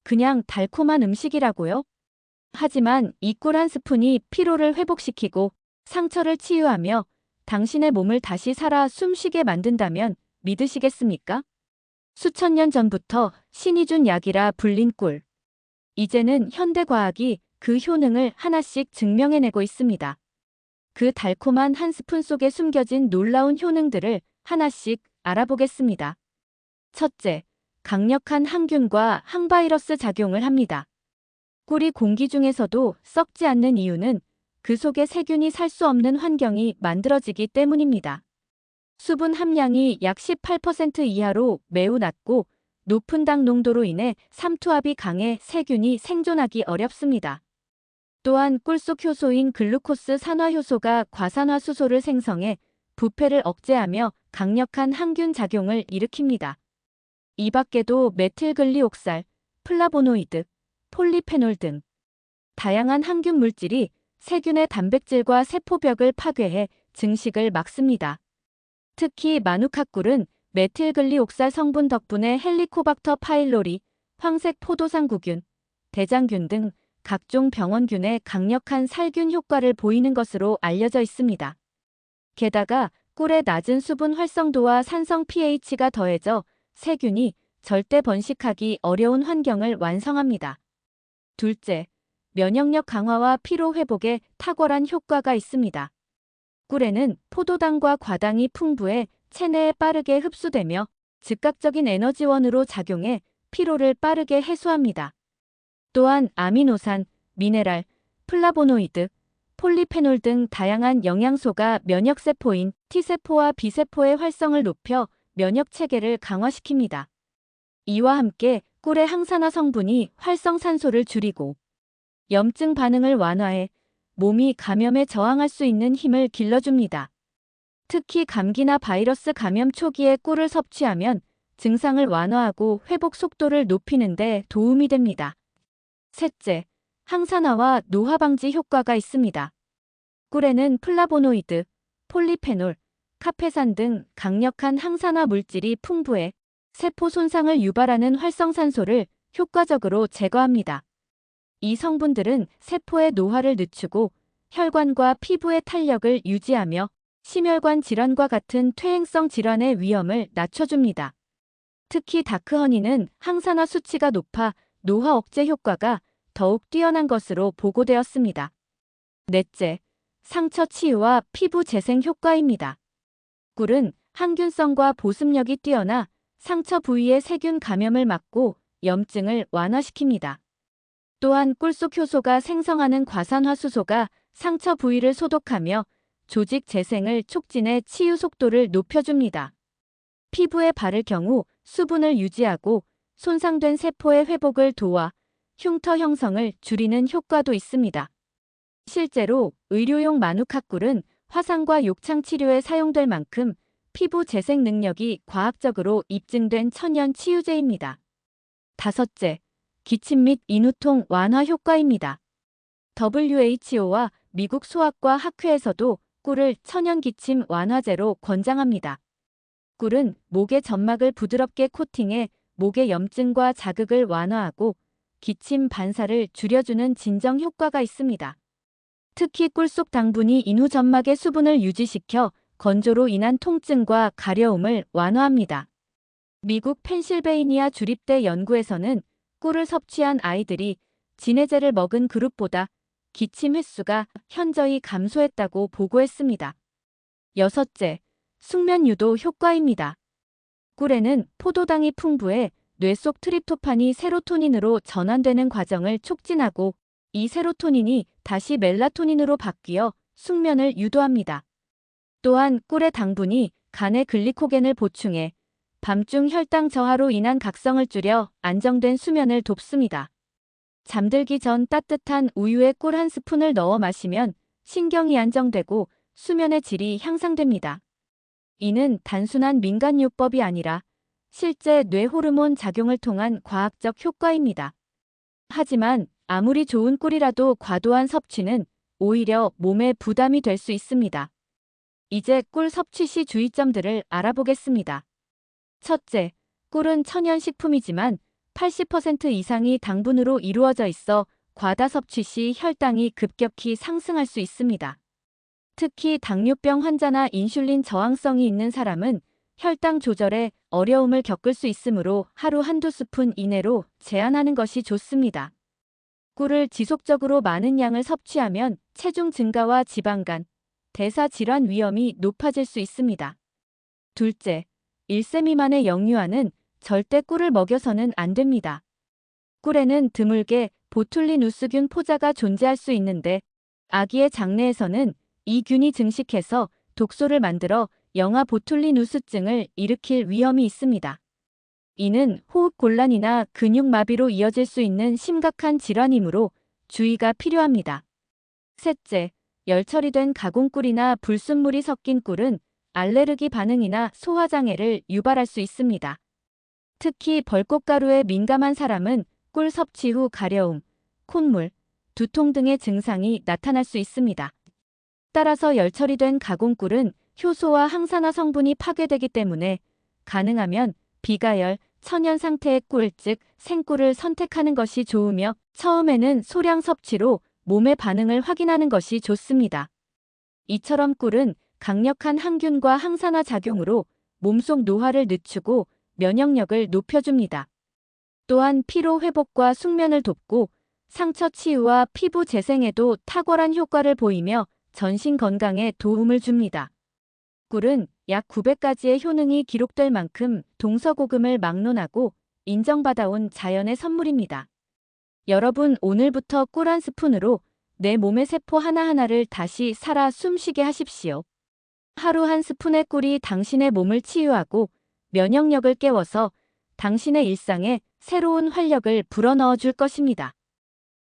그냥 달콤한 음식이라고요? 하지만 이 꿀 한 스푼이 피로를 회복시키고 상처를 치유하며 당신의 몸을 다시 살아 숨쉬게 만든다면 믿으시겠습니까? 수천 년 전부터 신이 준 약이라 불린 꿀. 이제는 현대과학이 그 효능을 하나씩 증명해내고 있습니다. 그 달콤한 한 스푼 속에 숨겨진 놀라운 효능들을 하나씩 알아보겠습니다. 첫째, 강력한 항균과 항바이러스 작용을 합니다. 꿀이 공기 중에서도 썩지 않는 이유는 그 속에 세균이 살 수 없는 환경이 만들어지기 때문입니다. 수분 함량이 약 18% 이하로 매우 낮고 높은 당 농도로 인해 삼투압이 강해 세균이 생존하기 어렵습니다. 또한 꿀 속 효소인 글루코스 산화효소가 과산화수소를 생성해 부패를 억제하며 강력한 항균 작용을 일으킵니다. 이 밖에도 메틸글리옥살, 플라보노이드, 폴리페놀 등 다양한 항균 물질이 세균의 단백질과 세포벽을 파괴해 증식을 막습니다. 특히 마누카꿀은 메틸글리옥살 성분 덕분에 헬리코박터 파일로리, 황색 포도상구균, 대장균 등 각종 병원균의 강력한 살균 효과를 보이는 것으로 알려져 있습니다. 게다가 꿀의 낮은 수분 활성도와 산성 pH가 더해져 세균이 절대 번식하기 어려운 환경을 완성합니다. 둘째, 면역력 강화와 피로 회복에 탁월한 효과가 있습니다. 꿀에는 포도당과 과당이 풍부해 체내에 빠르게 흡수되며 즉각적인 에너지원으로 작용해 피로를 빠르게 해소합니다. 또한 아미노산, 미네랄, 플라보노이드, 폴리페놀 등 다양한 영양소가 면역세포인 T세포와 B세포의 활성을 높여 면역체계를 강화시킵니다. 이와 함께 꿀의 항산화 성분이 활성산소를 줄이고 염증 반응을 완화해 몸이 감염에 저항할 수 있는 힘을 길러줍니다. 특히 감기나 바이러스 감염 초기에 꿀을 섭취하면 증상을 완화하고 회복 속도를 높이는 데 도움이 됩니다. 셋째, 항산화와 노화 방지 효과가 있습니다. 꿀에는 플라보노이드, 폴리페놀, 카페산 등 강력한 항산화 물질이 풍부해 세포 손상을 유발하는 활성산소를 효과적으로 제거합니다. 이 성분들은 세포의 노화를 늦추고 혈관과 피부의 탄력을 유지하며 심혈관 질환과 같은 퇴행성 질환의 위험을 낮춰줍니다. 특히 다크허니는 항산화 수치가 높아 노화 억제 효과가 더욱 뛰어난 것으로 보고되었습니다. 넷째, 상처 치유와 피부 재생 효과입니다. 꿀은 항균성과 보습력이 뛰어나 상처 부위의 세균 감염을 막고 염증을 완화시킵니다. 또한 꿀 속 효소가 생성하는 과산화수소가 상처 부위를 소독하며 조직 재생을 촉진해 치유 속도를 높여줍니다. 피부에 바를 경우 수분을 유지하고 손상된 세포의 회복을 도와 흉터 형성을 줄이는 효과도 있습니다. 실제로 의료용 마누카꿀은 화상과 욕창 치료에 사용될 만큼 피부 재생 능력이 과학적으로 입증된 천연 치유제입니다. 다섯째, 기침 및 인후통 완화 효과입니다. WHO와 미국 소아과 학회에서도 꿀을 천연 기침 완화제로 권장합니다. 꿀은 목의 점막을 부드럽게 코팅해 목의 염증과 자극을 완화하고 기침 반사를 줄여주는 진정 효과가 있습니다. 특히 꿀 속 당분이 인후 점막의 수분을 유지시켜 건조로 인한 통증과 가려움을 완화합니다. 미국 펜실베이니아 주립대 연구에서는 꿀을 섭취한 아이들이 진해제를 먹은 그룹보다 기침 횟수가 현저히 감소했다고 보고했습니다. 여섯째, 숙면 유도 효과입니다. 꿀에는 포도당이 풍부해 뇌 속 트립토판이 세로토닌으로 전환되는 과정을 촉진하고 이 세로토닌이 다시 멜라토닌으로 바뀌어 숙면을 유도합니다. 또한 꿀의 당분이 간에 글리코겐을 보충해 밤중 혈당 저하로 인한 각성을 줄여 안정된 수면을 돕습니다. 잠들기 전 따뜻한 우유에 꿀 한 스푼을 넣어 마시면 신경이 안정되고 수면의 질이 향상됩니다. 이는 단순한 민간요법이 아니라 실제 뇌 호르몬 작용을 통한 과학적 효과입니다. 하지만 아무리 좋은 꿀이라도 과도한 섭취는 오히려 몸에 부담이 될 수 있습니다. 이제 꿀 섭취 시 주의점들을 알아보겠습니다. 첫째, 꿀은 천연식품이지만 80% 이상이 당분으로 이루어져 있어 과다 섭취 시 혈당이 급격히 상승할 수 있습니다. 특히 당뇨병 환자나 인슐린 저항성이 있는 사람은 혈당 조절에 어려움을 겪을 수 있으므로 하루 한두 스푼 이내로 제한하는 것이 좋습니다. 꿀을 지속적으로 많은 양을 섭취하면 체중 증가와 지방간, 대사 질환 위험이 높아질 수 있습니다. 둘째, 1세 미만의 영유아는 절대 꿀을 먹여서는 안 됩니다. 꿀에는 드물게 보툴리누스균 포자가 존재할 수 있는데 아기의 장내에서는 이 균이 증식해서 독소를 만들어 영아 보툴리누스증을 일으킬 위험이 있습니다. 이는 호흡곤란이나 근육마비로 이어질 수 있는 심각한 질환이므로 주의가 필요합니다. 셋째, 열 처리된 가공꿀이나 불순물이 섞인 꿀은 알레르기 반응이나 소화장애를 유발할 수 있습니다. 특히 벌꽃가루에 민감한 사람은 꿀 섭취 후 가려움, 콧물, 두통 등의 증상이 나타날 수 있습니다. 따라서 열 처리된 가공꿀은 효소와 항산화 성분이 파괴되기 때문에 가능하면 비가열, 천연 상태의 꿀, 즉 생꿀을 선택하는 것이 좋으며 처음에는 소량 섭취로 몸의 반응을 확인하는 것이 좋습니다. 이처럼 꿀은 강력한 항균과 항산화 작용으로 몸속 노화를 늦추고 면역력을 높여줍니다. 또한 피로 회복과 숙면을 돕고 상처 치유와 피부 재생에도 탁월한 효과를 보이며 전신 건강에 도움을 줍니다. 꿀은 약 900가지의 효능이 기록될 만큼 동서고금을 막론하고 인정받아온 자연의 선물입니다. 여러분 오늘부터 꿀 한 스푼으로 내 몸의 세포 하나하나를 다시 살아 숨쉬게 하십시오. 하루 한 스푼의 꿀이 당신의 몸을 치유하고 면역력을 깨워서 당신의 일상에 새로운 활력을 불어넣어 줄 것입니다.